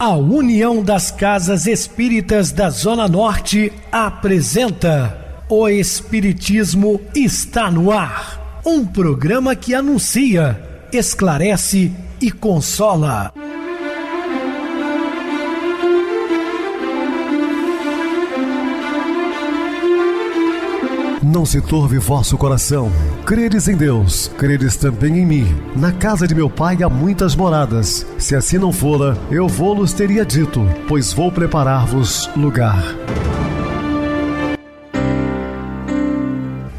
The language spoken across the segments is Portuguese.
A União das Casas Espíritas da Zona Norte apresenta O Espiritismo está no ar. Um programa que anuncia, esclarece e consola. Não se turve vosso coração. Credes em Deus, credes também em mim. Na casa de meu pai há muitas moradas. Se assim não fora, eu vou-los teria dito, pois vou preparar-vos lugar.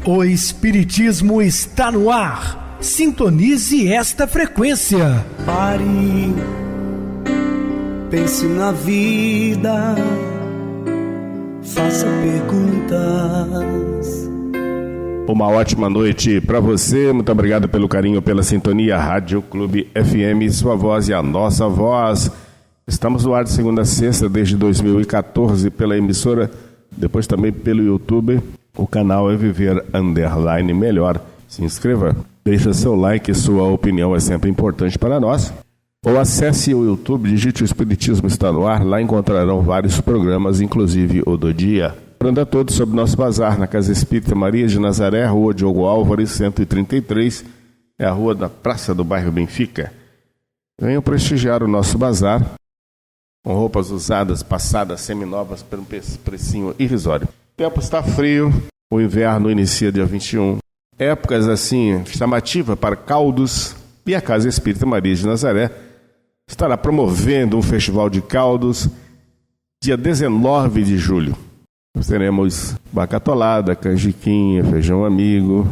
O Espiritismo está no ar. Sintonize esta frequência. Pare, pense na vida, faça perguntas. Uma ótima noite para você, muito obrigado pelo carinho, pela sintonia. Rádio Clube FM, sua voz e a nossa voz. Estamos no ar de segunda a sexta desde 2014 pela emissora, depois também pelo YouTube. O canal é Viver _ Melhor. Se inscreva, deixa seu like, sua opinião é sempre importante para nós. Ou acesse o YouTube, digite o Espiritismo está no ar, lá encontrarão vários programas, inclusive o do dia. Lembrando a todos sobre nosso bazar na Casa Espírita Maria de Nazaré, Rua Diogo Álvares, 133, é a rua da Praça do Bairro Benfica. Venham prestigiar o nosso bazar, com roupas usadas, passadas, seminovas, por um precinho irrisório. O tempo está frio, o inverno inicia dia 21. Épocas assim, chamativa para caldos, e a Casa Espírita Maria de Nazaré estará promovendo um festival de caldos dia 19 de julho. Nós teremos bacatolada, canjiquinha, feijão amigo,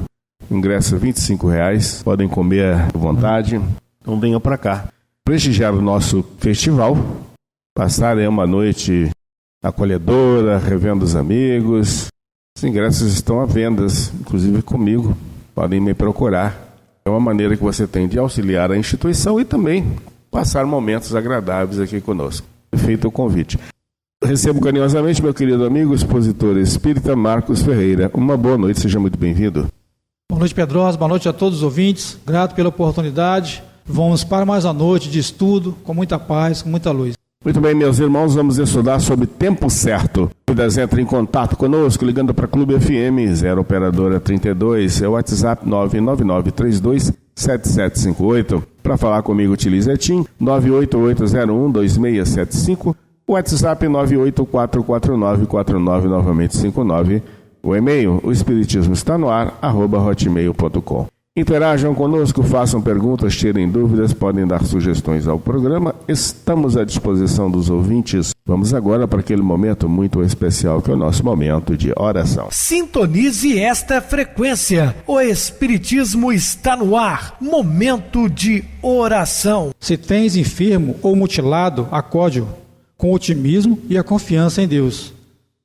ingresso R$25, podem comer à vontade. Então venham para cá prestigiar o nosso festival, passarem uma noite acolhedora, revendo os amigos. Os ingressos estão à venda, inclusive comigo, podem me procurar. É uma maneira que você tem de auxiliar a instituição e também passar momentos agradáveis aqui conosco. Feito o convite. Recebo carinhosamente meu querido amigo, expositor espírita Marcos Ferreira. Uma boa noite, seja muito bem-vindo. Boa noite, Pedrosa, boa noite a todos os ouvintes. Grato pela oportunidade. Vamos para mais uma noite de estudo, com muita paz, com muita luz. Muito bem, meus irmãos, vamos estudar sobre tempo certo. Dúvidas, entre em contato conosco, ligando para Clube FM, 0 operadora 32, é o WhatsApp 999327758. Para falar comigo, utilize a TIM 988012675, o WhatsApp 9844949, novamente 59, o e-mail, o espiritismo está no ar, @hotmail.com. Interajam conosco, façam perguntas, tirem dúvidas, podem dar sugestões ao programa. Estamos à disposição dos ouvintes. Vamos agora para aquele momento muito especial, que é o nosso momento de oração. Sintonize esta frequência. O Espiritismo está no ar. Momento de oração. Se tens enfermo ou mutilado, acode-o com otimismo e a confiança em Deus.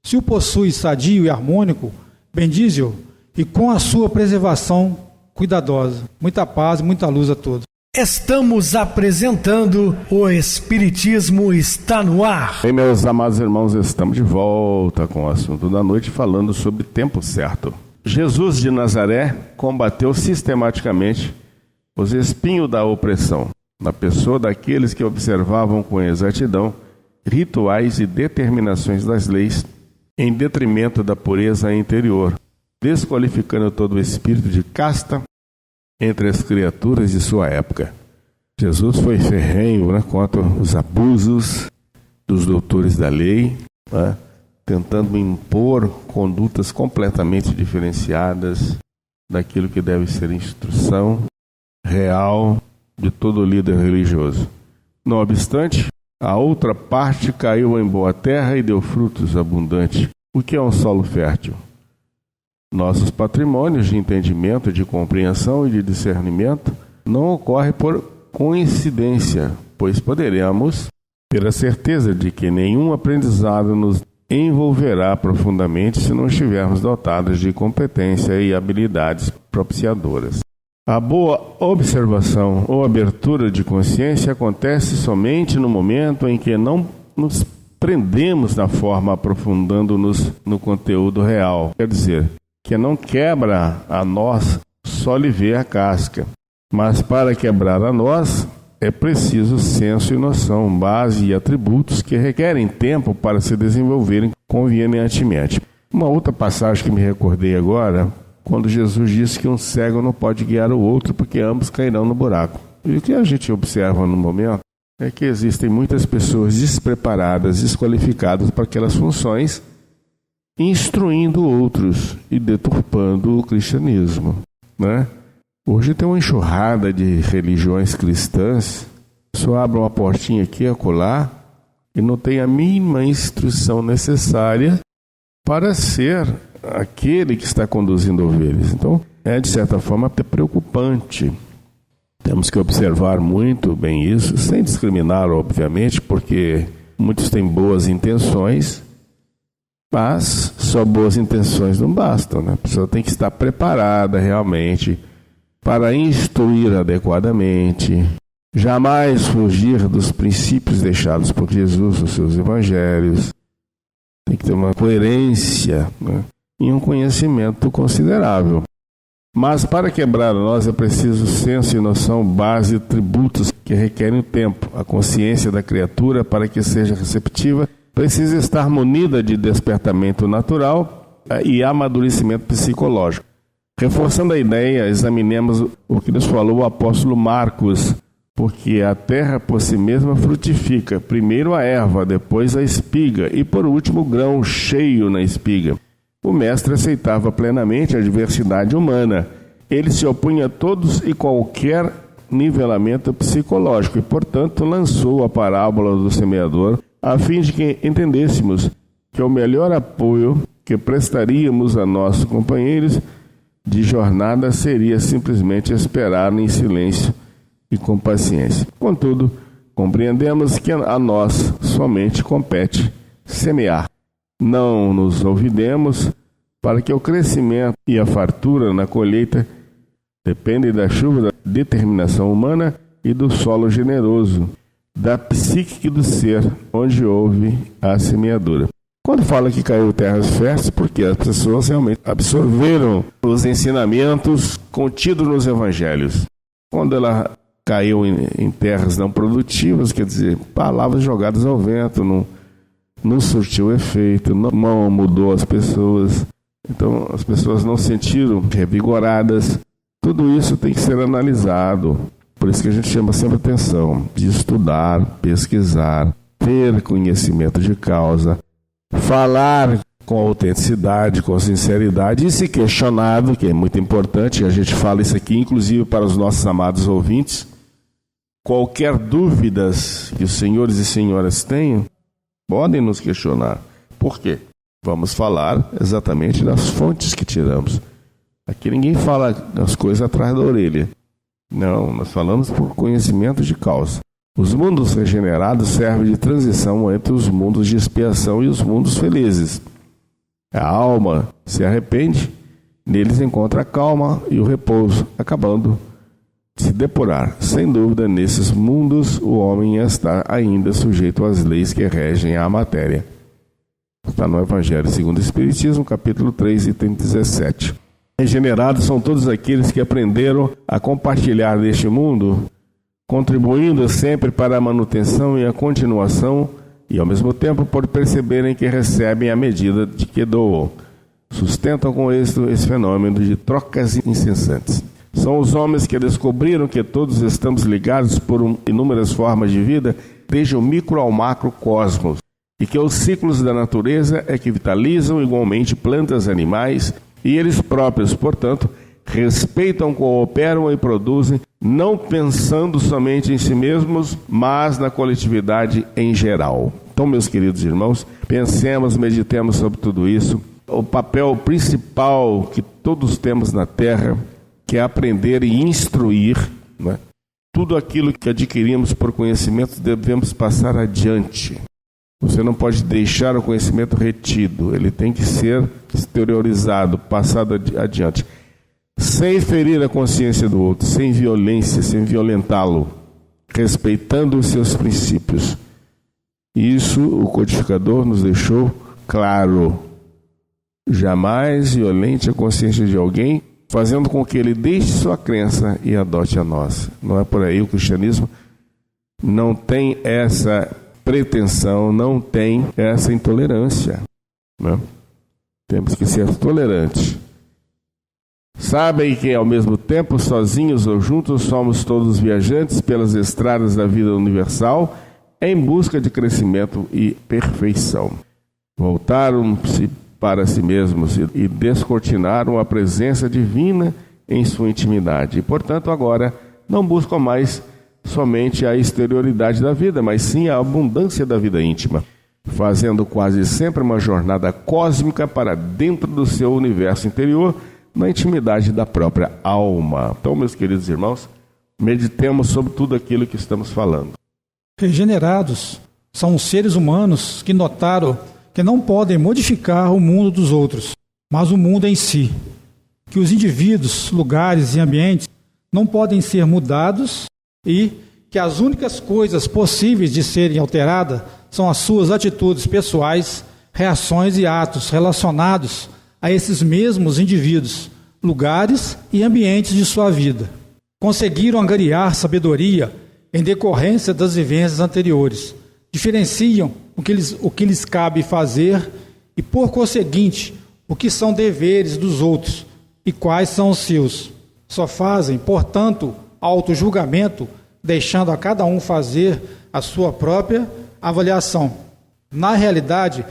Se o possuis sadio e harmônico, bendize-o e com a sua preservação cuidadosa. Muita paz e muita luz a todos. Estamos apresentando O Espiritismo está no ar. Bem, meus amados irmãos, estamos de volta com o assunto da noite, falando sobre tempo certo. Jesus de Nazaré combateu sistematicamente os espinhos da opressão na pessoa daqueles que observavam com exatidão rituais e determinações das leis em detrimento da pureza interior, desqualificando todo o espírito de casta entre as criaturas de sua época. Jesus foi ferrenho contra os abusos dos doutores da lei, tentando impor condutas completamente diferenciadas daquilo que deve ser instrução real de todo líder religioso. Não obstante, a outra parte caiu em boa terra e deu frutos abundantes. O que é um solo fértil? Nossos patrimônios de entendimento, de compreensão e de discernimento não ocorrem por coincidência, pois poderemos ter a certeza de que nenhum aprendizado nos envolverá profundamente se não estivermos dotados de competência e habilidades propiciadoras. A boa observação ou abertura de consciência acontece somente no momento em que não nos prendemos na forma, aprofundando-nos no conteúdo real. Quer dizer, que não quebra a nós só lhe vê a casca, mas para quebrar a nós é preciso senso e noção, base e atributos que requerem tempo para se desenvolverem convenientemente. Uma outra passagem que me recordei agora, quando Jesus disse que um cego não pode guiar o outro porque ambos cairão no buraco. E o que a gente observa no momento é que existem muitas pessoas despreparadas, desqualificadas para aquelas funções, instruindo outros e deturpando o cristianismo, né? Hoje tem uma enxurrada de religiões cristãs, só abre uma portinha aqui e acolá e não tem a mínima instrução necessária para ser aquele que está conduzindo ovelhas. Então, é de certa forma até preocupante. Temos que observar muito bem isso, sem discriminar, obviamente, porque muitos têm boas intenções, mas só boas intenções não bastam, né? A pessoa tem que estar preparada realmente para instruir adequadamente, jamais fugir dos princípios deixados por Jesus nos seus evangelhos. Tem que ter uma coerência, né? E um conhecimento considerável. Mas para quebrar nós é preciso senso e noção, base e tributos que requerem o tempo. A consciência da criatura, para que seja receptiva, precisa estar munida de despertamento natural e amadurecimento psicológico. Reforçando a ideia, examinemos o que nos falou o apóstolo Marcos, porque a terra por si mesma frutifica, primeiro a erva, depois a espiga e por último o grão cheio na espiga. O mestre aceitava plenamente a diversidade humana. Ele se opunha a todos e qualquer nivelamento psicológico e, portanto, lançou a parábola do semeador a fim de que entendêssemos que o melhor apoio que prestaríamos a nossos companheiros de jornada seria simplesmente esperar em silêncio e com paciência. Contudo, compreendemos que a nós somente compete semear. Não nos olvidemos para que o crescimento e a fartura na colheita dependem da chuva, da determinação humana e do solo generoso, da psique do ser, onde houve a semeadura. Quando fala que caiu em terras férteis, porque as pessoas realmente absorveram os ensinamentos contidos nos evangelhos. Quando ela caiu em terras não produtivas, quer dizer, palavras jogadas ao vento, não surtiu efeito, não mudou as pessoas. Então, as pessoas não se sentiram revigoradas. Tudo isso tem que ser analisado. Por isso que a gente chama sempre atenção de estudar, pesquisar, ter conhecimento de causa, falar com autenticidade, com sinceridade e se questionado, que é muito importante. A gente fala isso aqui, inclusive, para os nossos amados ouvintes. Qualquer dúvidas que os senhores e senhoras tenham, podem nos questionar. Por quê? Vamos falar exatamente das fontes que tiramos. Aqui ninguém fala as coisas atrás da orelha. Não, nós falamos por conhecimento de causa. Os mundos regenerados servem de transição entre os mundos de expiação e os mundos felizes. A alma se arrepende, neles encontra a calma e o repouso, acabando de se depurar. Sem dúvida, nesses mundos o homem está ainda sujeito às leis que regem a matéria. Está no Evangelho segundo o Espiritismo, capítulo 3, item 17. Regenerados são todos aqueles que aprenderam a compartilhar deste mundo, contribuindo sempre para a manutenção e a continuação, e ao mesmo tempo por perceberem que recebem à medida de que doam. Sustentam com êxito esse fenômeno de trocas incessantes. São os homens que descobriram que todos estamos ligados por inúmeras formas de vida, desde o micro ao macrocosmos, e que os ciclos da natureza é que vitalizam igualmente plantas e animais, e eles próprios, portanto, respeitam, cooperam e produzem, não pensando somente em si mesmos, mas na coletividade em geral. Então, meus queridos irmãos, pensemos, meditemos sobre tudo isso. O papel principal que todos temos na Terra, que é aprender e instruir, né? Tudo aquilo que adquirimos por conhecimento devemos passar adiante. Você não pode deixar o conhecimento retido, ele tem que ser exteriorizado, passado adiante, sem ferir a consciência do outro, sem violência, sem violentá-lo, respeitando os seus princípios. Isso o codificador nos deixou claro. Jamais violente a consciência de alguém, fazendo com que ele deixe sua crença e adote a nossa. Não é por aí. O cristianismo não tem essa pretensão, não tem essa intolerância, né? Temos que ser tolerantes. Sabem que ao mesmo tempo, sozinhos ou juntos, somos todos viajantes pelas estradas da vida universal em busca de crescimento e perfeição. Voltaram-se para si mesmos e descortinaram a presença divina em sua intimidade. E, portanto, agora não buscam mais somente a exterioridade da vida, mas sim a abundância da vida íntima, fazendo quase sempre uma jornada cósmica para dentro do seu universo interior, na intimidade da própria alma. Então, meus queridos irmãos, meditemos sobre tudo aquilo que estamos falando. Regenerados são os seres humanos que notaram que não podem modificar o mundo dos outros, mas o mundo em si. Que os indivíduos, lugares e ambientes não podem ser mudados e que as únicas coisas possíveis de serem alteradas são as suas atitudes pessoais, reações e atos relacionados a esses mesmos indivíduos, lugares e ambientes de sua vida. Conseguiram angariar sabedoria em decorrência das vivências anteriores. Diferenciam o que lhes cabe fazer e, por conseguinte, o que são deveres dos outros e quais são os seus. Só fazem, portanto, auto-julgamento, deixando a cada um fazer a sua própria avaliação. Na realidade,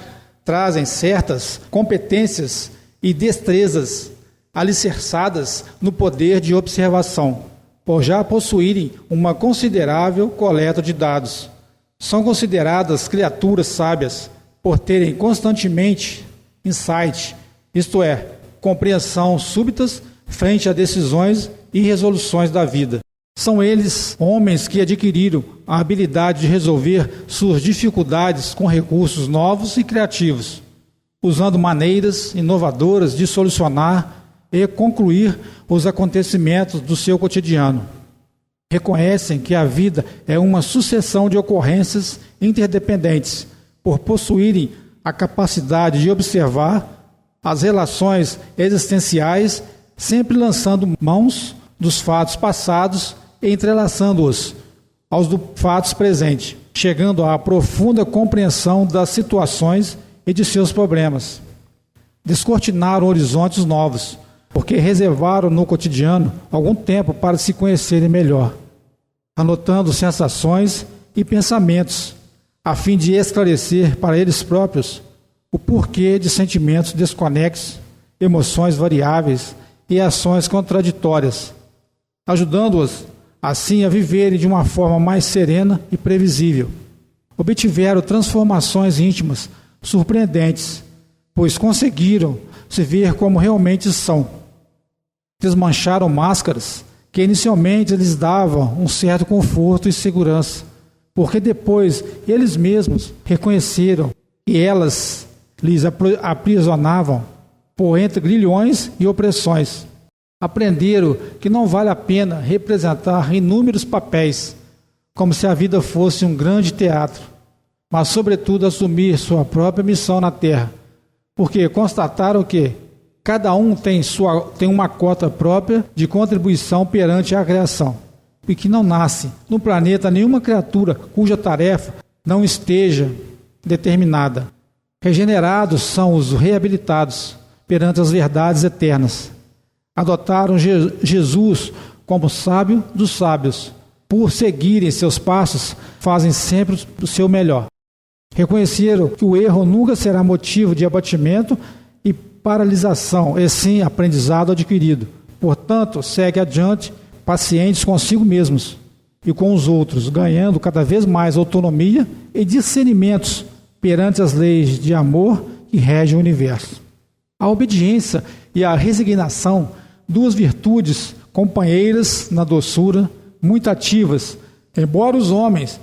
trazem certas competências e destrezas alicerçadas no poder de observação, por já possuírem uma considerável coleta de dados. São consideradas criaturas sábias por terem constantemente insight, isto é, compreensão súbitas frente a decisões e resoluções da vida. São eles homens que adquiriram a habilidade de resolver suas dificuldades com recursos novos e criativos, usando maneiras inovadoras de solucionar e concluir os acontecimentos do seu cotidiano. Reconhecem que a vida é uma sucessão de ocorrências interdependentes, por possuírem a capacidade de observar as relações existenciais, sempre lançando mãos dos fatos passados e entrelaçando-os aos dos fatos presentes, chegando à profunda compreensão das situações e de seus problemas. Descortinaram horizontes novos, porque reservaram no cotidiano algum tempo para se conhecerem melhor, anotando sensações e pensamentos, a fim de esclarecer para eles próprios o porquê de sentimentos desconexos, emoções variáveis e ações contraditórias, ajudando-os assim a viverem de uma forma mais serena e previsível. Obtiveram transformações íntimas surpreendentes, pois conseguiram se ver como realmente são. Desmancharam máscaras que inicialmente lhes davam um certo conforto e segurança, porque depois eles mesmos reconheceram que elas lhes aprisionavam por entre grilhões e opressões. Aprenderam que não vale a pena representar inúmeros papéis, como se a vida fosse um grande teatro, mas sobretudo assumir sua própria missão na Terra, porque constataram que cada um tem uma cota própria de contribuição perante a criação, e que não nasce no planeta nenhuma criatura cuja tarefa não esteja determinada. Regenerados são os reabilitados perante as verdades eternas. Adotaram Jesus como sábio dos sábios. Por seguirem seus passos, fazem sempre o seu melhor. Reconheceram que o erro nunca será motivo de abatimento e paralisação, e sim aprendizado adquirido. Portanto, segue adiante, pacientes consigo mesmos e com os outros, ganhando cada vez mais autonomia e discernimentos perante as leis de amor que regem o universo. A obediência e a resignação, duas virtudes companheiras na doçura, muito ativas, embora os homens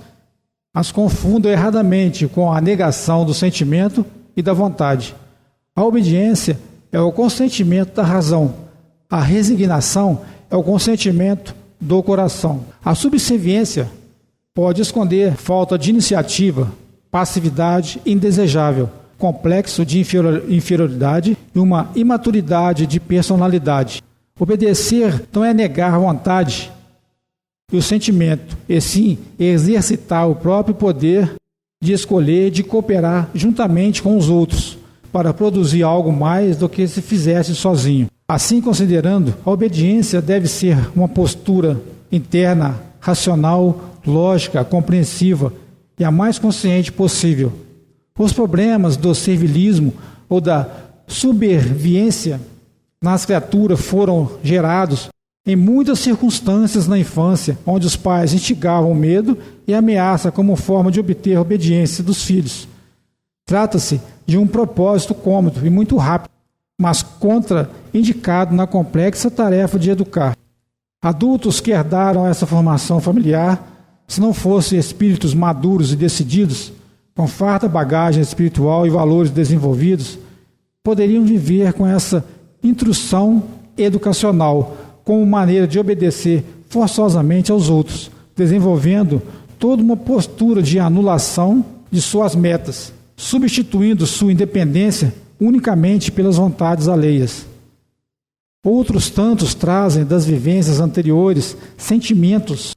as confundam erradamente com a negação do sentimento e da vontade. A obediência é o consentimento da razão, a resignação é o consentimento do coração. A subserviência pode esconder falta de iniciativa, passividade indesejável, complexo de inferioridade e uma imaturidade de personalidade. Obedecer não é negar vontade, e o sentimento, e sim exercitar o próprio poder de escolher e de cooperar juntamente com os outros, para produzir algo mais do que se fizesse sozinho. Assim, considerando, a obediência deve ser uma postura interna, racional, lógica, compreensiva e a mais consciente possível. Os problemas do servilismo ou da subserviência nas criaturas foram gerados em muitas circunstâncias na infância, onde os pais instigavam o medo e a ameaça como forma de obter a obediência dos filhos. Trata-se de um propósito cômodo e muito rápido, mas contraindicado na complexa tarefa de educar. Adultos que herdaram essa formação familiar, se não fossem espíritos maduros e decididos, com farta bagagem espiritual e valores desenvolvidos, poderiam viver com essa instrução educacional como maneira de obedecer forçosamente aos outros, desenvolvendo toda uma postura de anulação de suas metas, substituindo sua independência unicamente pelas vontades alheias. Outros tantos trazem das vivências anteriores sentimentos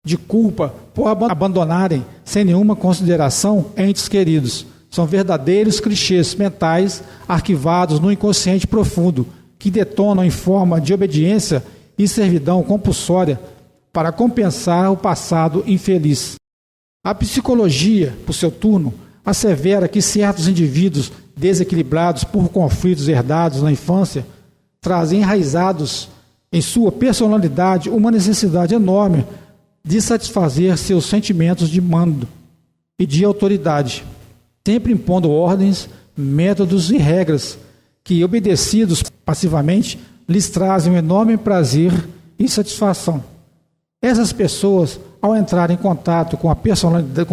de culpa por abandonarem sem nenhuma consideração entes queridos. São verdadeiros clichês mentais arquivados no inconsciente profundo, que detonam em forma de obediência e servidão compulsória para compensar o passado infeliz. A psicologia, por seu turno, assevera que certos indivíduos desequilibrados por conflitos herdados na infância trazem enraizados em sua personalidade uma necessidade enorme de satisfazer seus sentimentos de mando e de autoridade, sempre impondo ordens, métodos e regras que, obedecidos passivamente, lhes trazem um enorme prazer e satisfação. Essas pessoas, ao entrar em contato com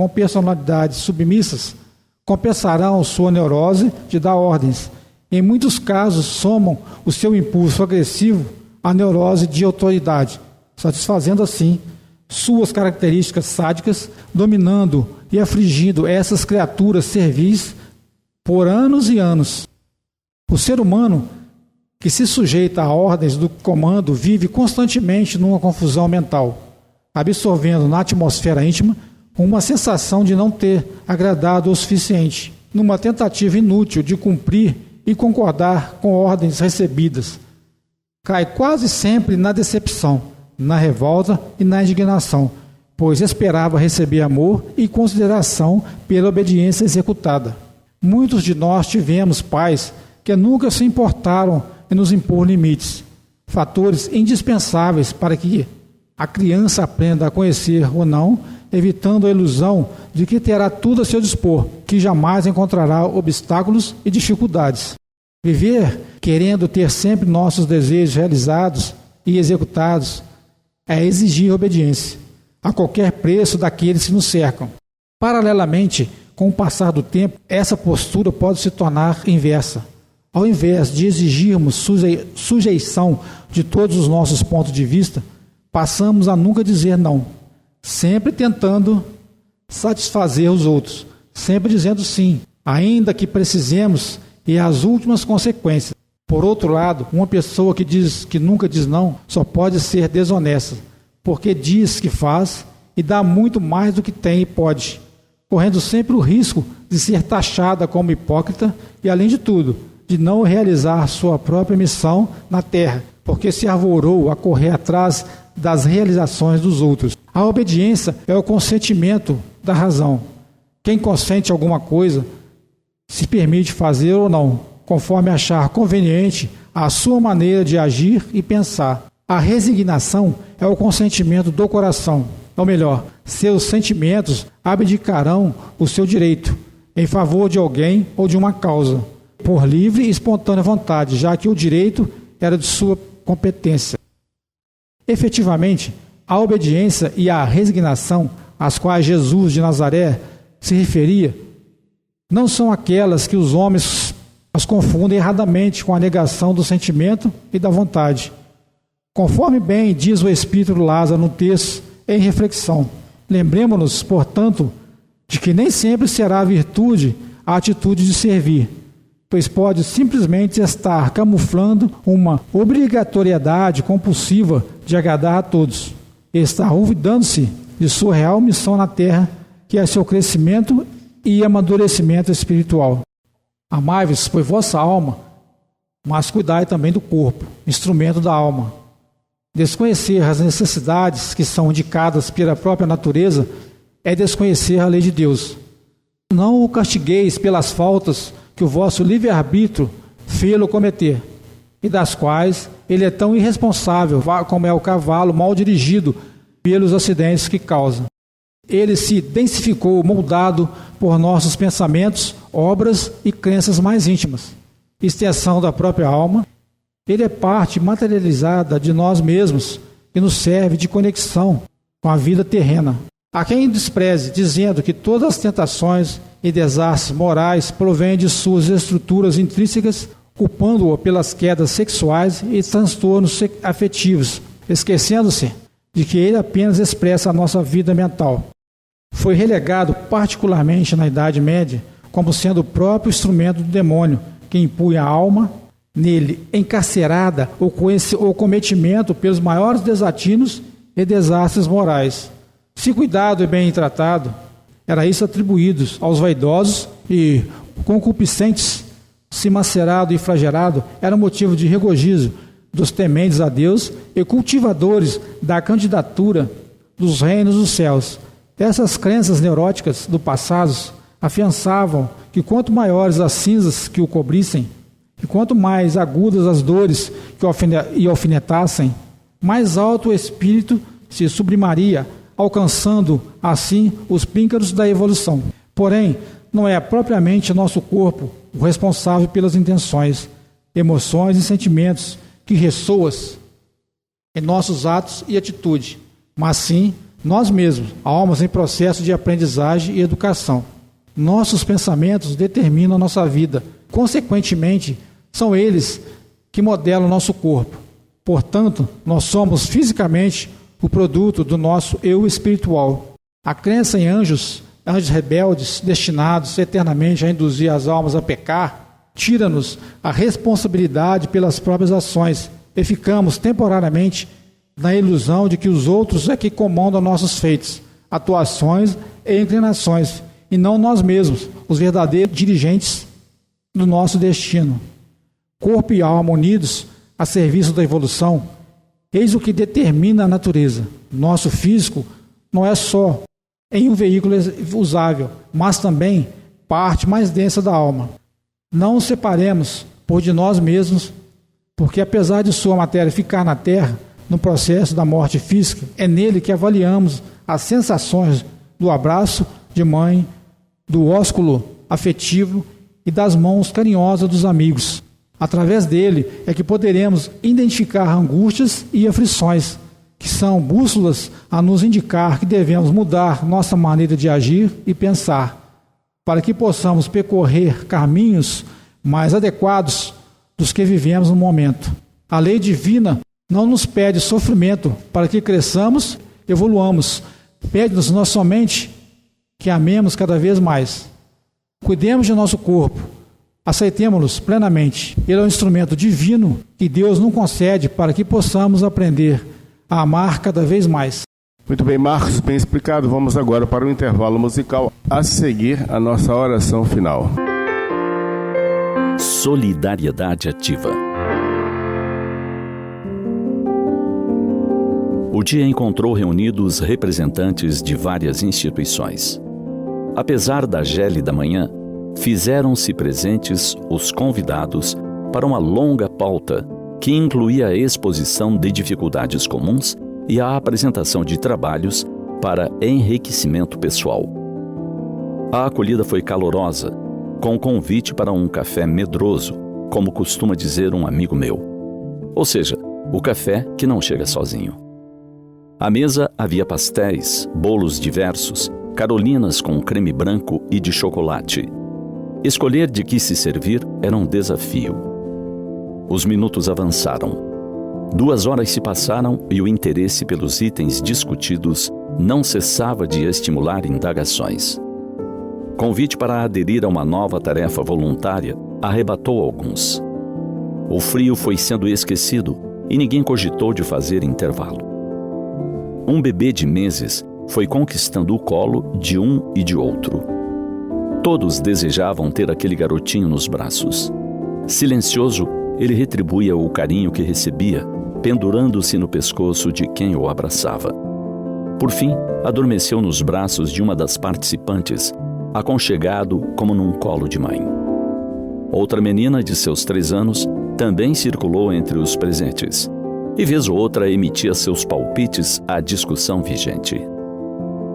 personalidades submissas, compensarão sua neurose de dar ordens. Em muitos casos, somam o seu impulso agressivo à neurose de autoridade, satisfazendo assim suas características sádicas, dominando e afligindo essas criaturas servis por anos e anos. O ser humano que se sujeita a ordens do comando vive constantemente numa confusão mental, absorvendo na atmosfera íntima uma sensação de não ter agradado o suficiente, numa tentativa inútil de cumprir e concordar com ordens recebidas. Cai quase sempre na decepção, na revolta e na indignação, pois esperava receber amor e consideração pela obediência executada. Muitos de nós tivemos pais que nunca se importaram em nos impor limites, fatores indispensáveis para que a criança aprenda a conhecer ou não, evitando a ilusão de que terá tudo a seu dispor, que jamais encontrará obstáculos e dificuldades. Viver querendo ter sempre nossos desejos realizados e executados é exigir obediência, a qualquer preço daqueles que nos cercam. Paralelamente, com o passar do tempo, essa postura pode se tornar inversa. Ao invés de exigirmos sujeição de todos os nossos pontos de vista, passamos a nunca dizer não, sempre tentando satisfazer os outros, sempre dizendo sim, ainda que precisemos e as últimas consequências. Por outro lado, uma pessoa que nunca diz não só pode ser desonesta, porque diz que faz e dá muito mais do que tem e pode, correndo sempre o risco de ser taxada como hipócrita e, além de tudo, de não realizar sua própria missão na terra, porque se arvorou a correr atrás das realizações dos outros. A obediência é o consentimento da razão. Quem consente alguma coisa se permite fazer ou não, conforme achar conveniente a sua maneira de agir e pensar. A resignação é o consentimento do coração, ou melhor, seus sentimentos abdicarão o seu direito em favor de alguém ou de uma causa, por livre e espontânea vontade, já que o direito era de sua competência. Efetivamente, a obediência e a resignação às quais Jesus de Nazaré se referia não são aquelas que os homens as confundem erradamente com a negação do sentimento e da vontade. Conforme bem diz o Espírito Lázaro no texto em reflexão, lembremos-nos, portanto, de que nem sempre será a virtude a atitude de servir, pois pode simplesmente estar camuflando uma obrigatoriedade compulsiva de agradar a todos. está olvidando-se de sua real missão na terra, que é seu crescimento e amadurecimento espiritual. Amai-vos, pois, vossa alma, mas cuidai também do corpo, instrumento da alma. Desconhecer as necessidades que são indicadas pela própria natureza é desconhecer a lei de Deus. Não o castigueis pelas faltas que o vosso livre-arbítrio fê-lo cometer, e das quais ele é tão irresponsável como é o cavalo mal dirigido pelos acidentes que causa. Ele se densificou, moldado por nossos pensamentos, obras e crenças mais íntimas, extensão da própria alma. Ele é parte materializada de nós mesmos e nos serve de conexão com a vida terrena. Há quem despreze, dizendo que todas as tentações e desastres morais provêm de suas estruturas intrínsecas, culpando-o pelas quedas sexuais e transtornos afetivos, esquecendo-se de que ele apenas expressa a nossa vida mental. Foi relegado, particularmente na Idade Média, como sendo o próprio instrumento do demônio, que impunha a alma nele encarcerada ou com cometimento pelos maiores desatinos e desastres morais. Se cuidado e bem tratado, era isso atribuído aos vaidosos e concupiscentes. Se macerado e flagelado, era motivo de regozijo dos tementes a Deus e cultivadores da candidatura dos reinos dos céus. Essas crenças neuróticas do passado afiançavam que quanto maiores as cinzas que o cobrissem, e quanto mais agudas as dores que o alfinetassem, mais alto o espírito se sublimaria, alcançando assim os píncaros da evolução. Porém, não é propriamente nosso corpo o responsável pelas intenções, emoções e sentimentos que ressoam em nossos atos e atitude, mas sim nós mesmos, almas em processo de aprendizagem e educação. Nossos pensamentos determinam nossa vida. Consequentemente, são eles que modelam nosso corpo. Portanto, nós somos fisicamente o produto do nosso eu espiritual. A crença em anjos rebeldes, destinados eternamente a induzir as almas a pecar, tira-nos a responsabilidade pelas próprias ações e ficamos temporariamente na ilusão de que os outros é que comandam nossos feitos, atuações e inclinações, e não nós mesmos, os verdadeiros dirigentes do nosso destino. Corpo e alma unidos a serviço da evolução, eis o que determina a natureza. Nosso físico não é só em um veículo usável, mas também parte mais densa da alma. Não os separemos por de nós mesmos, porque apesar de sua matéria ficar na terra, no processo da morte física, é nele que avaliamos as sensações do abraço de mãe, do ósculo afetivo e das mãos carinhosas dos amigos. Através dele é que poderemos identificar angústias e aflições, que são bússolas a nos indicar que devemos mudar nossa maneira de agir e pensar, para que possamos percorrer caminhos mais adequados dos que vivemos no momento. A lei divina não nos pede sofrimento para que cresçamos, evoluamos. Pede-nos nós somente que amemos cada vez mais. Cuidemos de nosso corpo, aceitemo-los plenamente. Ele é um instrumento divino que Deus nos concede para que possamos aprender a amar cada vez mais. Muito bem, Marcos, bem explicado. Vamos agora para o intervalo musical. A seguir, a nossa oração final. Solidariedade ativa. O dia encontrou reunidos representantes de várias instituições. Apesar da gélida manhã, fizeram-se presentes os convidados para uma longa pauta que incluía a exposição de dificuldades comuns e a apresentação de trabalhos para enriquecimento pessoal. A acolhida foi calorosa, com convite para um café medroso, como costuma dizer um amigo meu. Ou seja, o café que não chega sozinho. À mesa havia pastéis, bolos diversos, carolinas com creme branco e de chocolate. Escolher de que se servir era um desafio. Os minutos avançaram. 2 horas se passaram e o interesse pelos itens discutidos não cessava de estimular indagações. Convite para aderir a uma nova tarefa voluntária arrebatou alguns. O frio foi sendo esquecido e ninguém cogitou de fazer intervalo. um bebê de meses foi conquistando o colo de um e de outro. Todos desejavam ter aquele garotinho nos braços. Silencioso, ele retribuía o carinho que recebia, pendurando-se no pescoço de quem o abraçava. Por fim, adormeceu nos braços de uma das participantes, aconchegado como num colo de mãe. Outra menina de seus 3 anos também circulou entre os presentes, e vez ou outra emitia seus palpites à discussão vigente.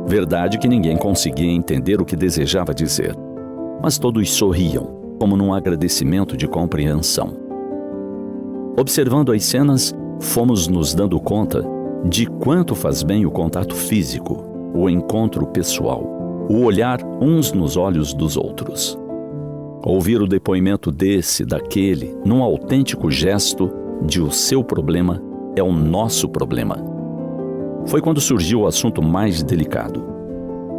Verdade que ninguém conseguia entender o que desejava dizer, mas todos sorriam, como num agradecimento de compreensão. Observando as cenas, fomos nos dando conta de quanto faz bem o contato físico, o encontro pessoal, o olhar uns nos olhos dos outros. Ouvir o depoimento desse, daquele, num autêntico gesto de o seu problema é o nosso problema. Foi quando surgiu o assunto mais delicado.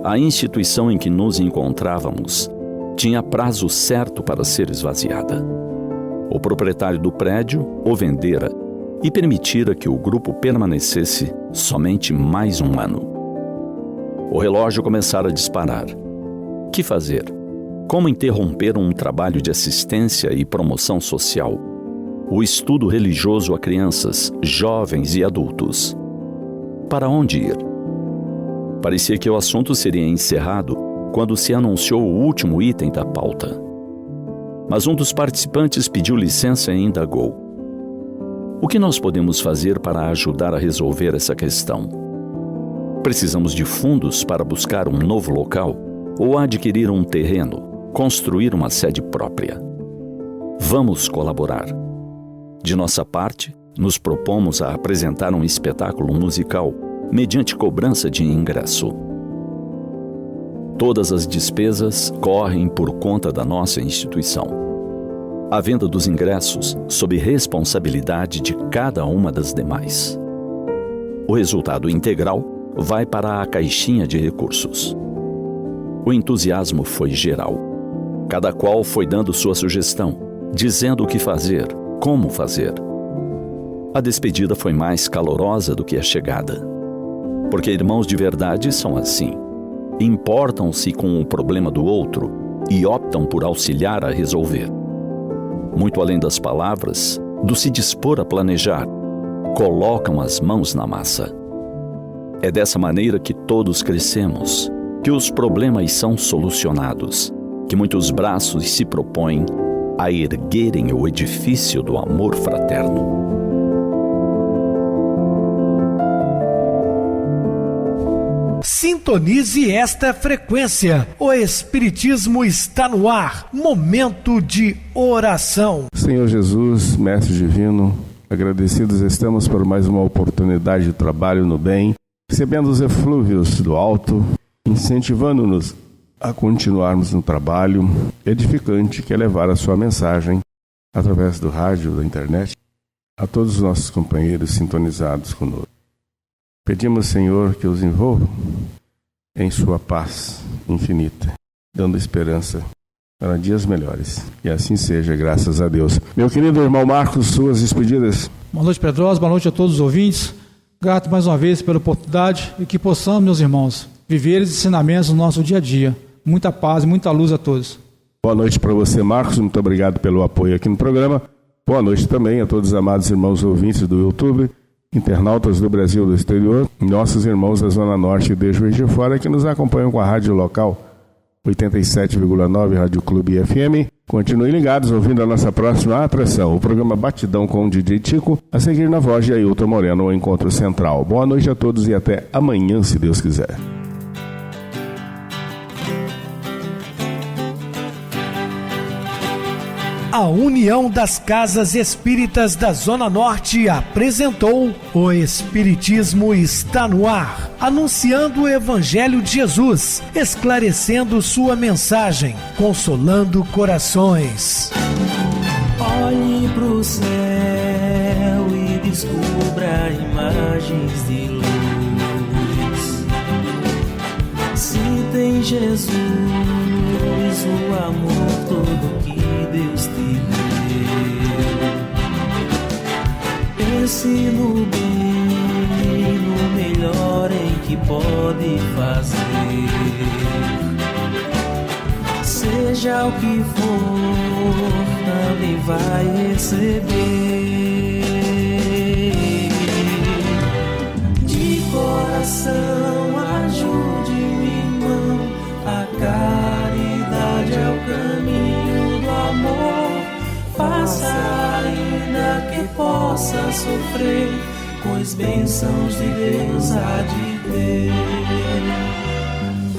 A instituição em que nos encontrávamos tinha prazo certo para ser esvaziada. O proprietário do prédio o vendera e permitira que o grupo permanecesse somente mais um ano. O relógio começara a disparar. Que fazer? Como interromper um trabalho de assistência e promoção social? O estudo religioso a crianças, jovens e adultos. Para onde ir? Parecia que o assunto seria encerrado quando se anunciou o último item da pauta. Mas um dos participantes pediu licença e indagou: o que nós podemos fazer para ajudar a resolver essa questão? Precisamos de fundos para buscar um novo local ou adquirir um terreno, construir uma sede própria. Vamos colaborar. De nossa parte, nos propomos a apresentar um espetáculo musical mediante cobrança de ingresso. Todas as despesas correm por conta da nossa instituição. A venda dos ingressos sob responsabilidade de cada uma das demais. O resultado integral vai para a caixinha de recursos. O entusiasmo foi geral. Cada qual foi dando sua sugestão, dizendo o que fazer, como fazer. A despedida foi mais calorosa do que a chegada. Porque irmãos de verdade são assim. Importam-se com o problema do outro e optam por auxiliar a resolver. Muito além das palavras, do se dispor a planejar, colocam as mãos na massa. É dessa maneira que todos crescemos, que os problemas são solucionados, que muitos braços se propõem a erguerem o edifício do amor fraterno. Sintonize esta frequência. O Espiritismo está no ar. Momento de oração. Senhor Jesus, Mestre Divino, agradecidos estamos por mais uma oportunidade de trabalho no bem, recebendo os eflúvios do alto, incentivando-nos a continuarmos no trabalho edificante que é levar a sua mensagem através do rádio, da internet, a todos os nossos companheiros sintonizados conosco. Pedimos, Senhor, que os envolva em sua paz infinita, dando esperança para dias melhores. E assim seja, graças a Deus. Meu querido irmão Marcos, suas despedidas. Boa noite, Pedrosa. Boa noite a todos os ouvintes. Grato mais uma vez pela oportunidade e que possamos, meus irmãos, viver os ensinamentos no nosso dia a dia. Muita paz e muita luz a todos. Boa noite para você, Marcos. Muito obrigado pelo apoio aqui no programa. Boa noite também a todos os amados irmãos ouvintes do YouTube, internautas do Brasil e do exterior, nossos irmãos da Zona Norte e de Juiz de Fora que nos acompanham com a rádio local 87,9 Rádio Clube FM. Continuem ligados ouvindo a nossa próxima atração, o programa Batidão com o DJ Tico, a seguir na voz de Ailton Moreno, o Encontro Central. Boa noite a todos e até amanhã, se Deus quiser. A União das Casas Espíritas da Zona Norte apresentou O Espiritismo está no ar, anunciando o Evangelho de Jesus, esclarecendo sua mensagem, consolando corações. Olhe pro céu e descubra imagens de luz. Se tem Jesus, o amor todo que Deus te deu. Pense no bem, no melhor melhor em que pode fazer. Seja o que for, também vai receber. De coração, ajude o irmão. A caridade é o caminho do amor. Faça ainda que possa sofrer, pois bênçãos de Deus há de ter.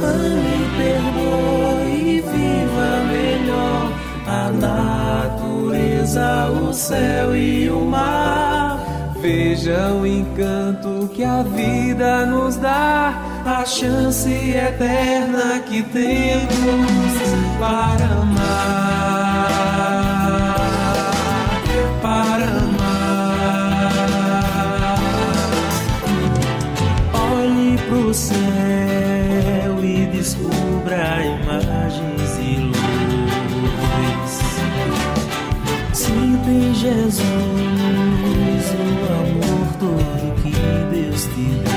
Ame, perdoe e viva melhor a natureza, o céu e o mar. Veja o encanto que a vida nos dá, a chance eterna que temos para amar, para amar. Olhe pro céu e descubra imagens de luz. Sinta em Jesus o amor todo que Deus te deu.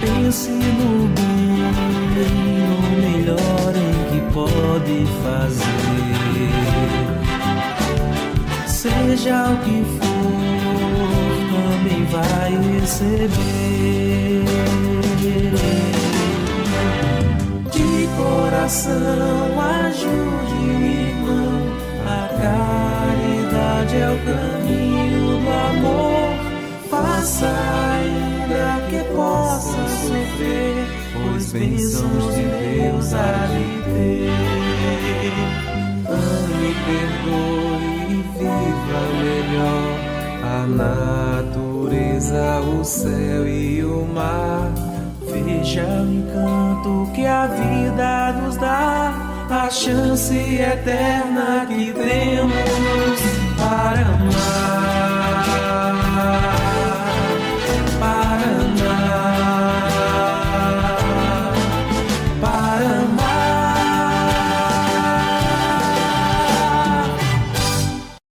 Pense no bem, no melhor em que pode fazer. Seja o que for, também vai receber. De coração, ajude o irmão. A caridade é o caminho do amor. Faça ainda que possa sofrer, pois bênçãos de Deus há de ter. Ame, perdoe e viva melhor a natureza, o céu e o mar. Veja o encanto que a vida nos dá, a chance eterna que temos